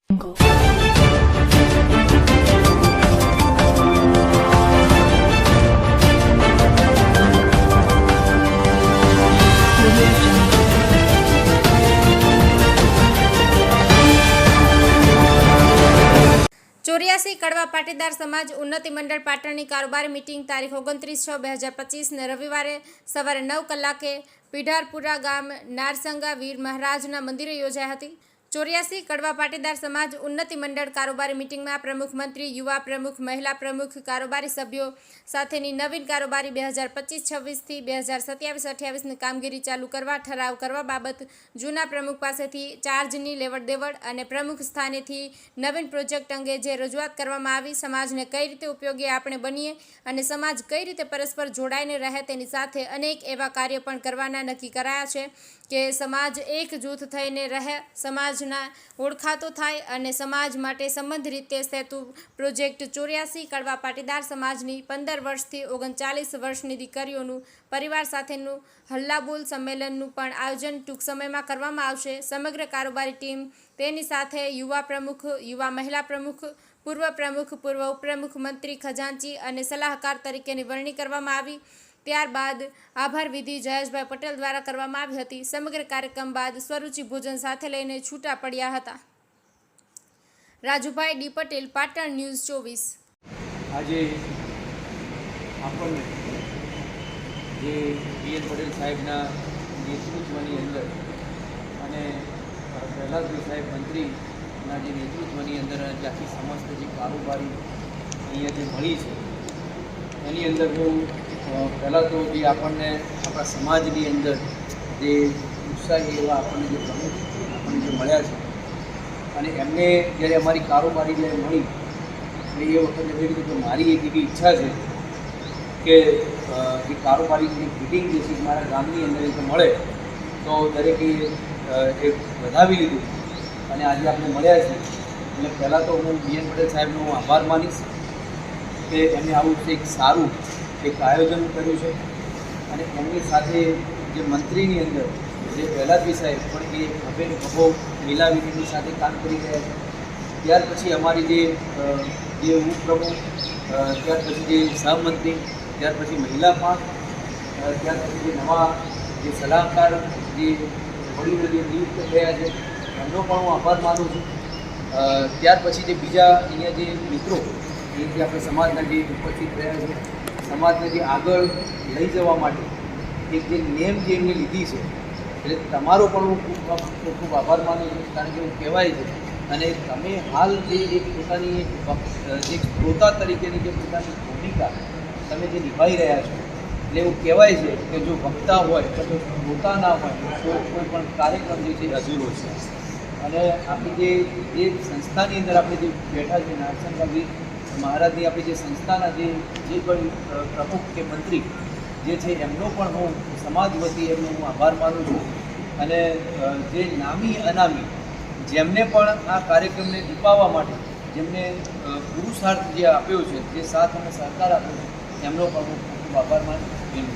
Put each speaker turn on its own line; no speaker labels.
ચોર્યાસી કડવા પાટીદાર સમાજ ઉન્નતિ મંડળ પાટણની કારોબારી મીટિંગ તારીખ 29/6/2025 ને રવિવારે સવારે 9 કલાકે પીઢારપુરા ગામ નારસંગા વીર મહારાજના મંદિરે યોજાઈ હતી। ચોર્યાસી કડવા પાટીદાર સમાજ ઉન્નતિ મંડળ કારોબારી મીટિંગમાં પ્રમુખ મંત્રી, યુવા પ્રમુખ, મહિલા પ્રમુખ, કારોબારી સભ્યો સાથેની નવીન કારોબારી 2025-26 થી 2027-28ની કામગીરી ચાલુ કરવા, ઠરાવ કરવા બાબત જૂના પ્રમુખ પાસેથી ચાર્જની લેવડ દેવડ અને પ્રમુખ સ્થાનેથી નવીન પ્રોજેક્ટ અંગે જે રજૂઆત કરવામાં આવી, સમાજને કઈ રીતે ઉપયોગી આપણે બનીએ અને સમાજ કઈ રીતે પરસ્પર જોડાઈને રહે તેની સાથે અનેક એવા કાર્ય પણ કરવાના નક્કી કરાયા છે કે સમાજ એક જૂથ થઈને રહે, સમાજના ઓળખાતો થાય અને સમાજ માટે સંબંધ રીતે સેતુ પ્રોજેક્ટ 84 કડવા પાટીદાર સમાજની 15 વર્ષથી 39 વર્ષની દીકરીઓનું પરિવાર સાથેનું હલ્લાબોલ સંમેલનનું પણ આયોજન ટૂંક સમયમાં કરવામાં આવશે। સમગ્ર કારોબારી ટીમ, તેની સાથે યુવા પ્રમુખ, યુવા મહિલા પ્રમુખ, પૂર્વ પ્રમુખ, પૂર્વ ઉપપ્રમુખ, મંત્રી, ખજાનચી અને સલાહકાર તરીકેની વરણી કરવામાં આવી। ત્યારબાદ આભાર વિધિ જયેશભાઈ પટેલ દ્વારા કરવામાં આવી હતી। સમગ્ર કાર્યક્રમ બાદ સ્વરૂચિ ભોજન સાથે લઈને છૂટા પડ્યા હતા। Rajubhai D Patel, Patan news 24।
આજે આપણને જે બીએન પટેલ સાહેબના નેતૃત્વની અંદર અને પ્રહલાદભાઈ સાહેબ મંત્રીના જે નેતૃત્વની અંદર આખી સમસ્ત જે કારોબારી અહીંયા જે મળી છે એની અંદર હું પહેલાં તો જે આપણને આપણા સમાજની અંદર જે ઉત્સાહી એવા આપણને જે પ્રમુખ આપણને જે મળ્યા છે અને એમને જ્યારે અમારી કારોબારી જ્યારે મળી એટલે એ વખતે એવી રીતે મારી એક એવી ઈચ્છા છે કે જે કારોબારીની મિટિંગ જે છે મારા ગામની અંદર એ મળે તો દરેકે એ વધાવી લીધું અને આજે આપણે મળ્યા છે એટલે પહેલાં તો હું બીએન પટેલ સાહેબનો હું આભાર માનીશ કે એમને આવું એક સારું એક આયોજન કર્યું છે અને એમની સાથે જે મંત્રીની અંદર જે પ્રહલાદભાઈ સાહેબ પણ એ ખભે ખભો મિલાવીની સાથે કામ કરી રહ્યા છે। ત્યાર પછી અમારી જે ઉપપ્રમુખ, ત્યાર પછી જે સહમંત્રી, ત્યાર પછી મહિલા પાંખ, ત્યાર પછી જે નવા જે સલાહકાર જે વડીલો જે નિયુક્ત થયા છે એમનો પણ હું આભાર માનું છું। ત્યાર પછી જે બીજા અહીંયા જે મિત્રો એ જે આપણે સમાજના જે ઉપસ્થિત રહ્યા છે, સમાજને જે આગળ લઈ જવા માટે એક જે નેમ જે એમને લીધી છે એટલે તમારો પણ હું ખૂબ ખૂબ આભાર માનું છું। કારણ કે એવું કહેવાય છે અને તમે હાલ જે એક પોતાની એક શ્રોતા તરીકેની જે પોતાની ભૂમિકા તમે જે નિભાવી રહ્યા છો એટલે એવું કહેવાય છે કે જો વક્તા હોય તો શ્રોતા ના હોય તો કોઈ પણ કાર્યક્રમ જે છે અધૂરો છે। અને આપણી જે સંસ્થાની અંદર આપણે જે બેઠા છે નારસંગા વીર મહારાજની આપણી જે સંસ્થાના જે કોઈ પ્રમુખ કે મંત્રી જે છે એમનો પણ હું સમાજ વતી એમનો હું આભાર માનું છું અને જે નામી અનામી જેમને પણ આ કાર્યક્રમને દીપાવવા માટે જેમને પુરુષાર્થ જે આપ્યો છે, જે સાથ અને સહકાર આપ્યો છે એમનો પણ હું ખૂબ આભાર માનું છું।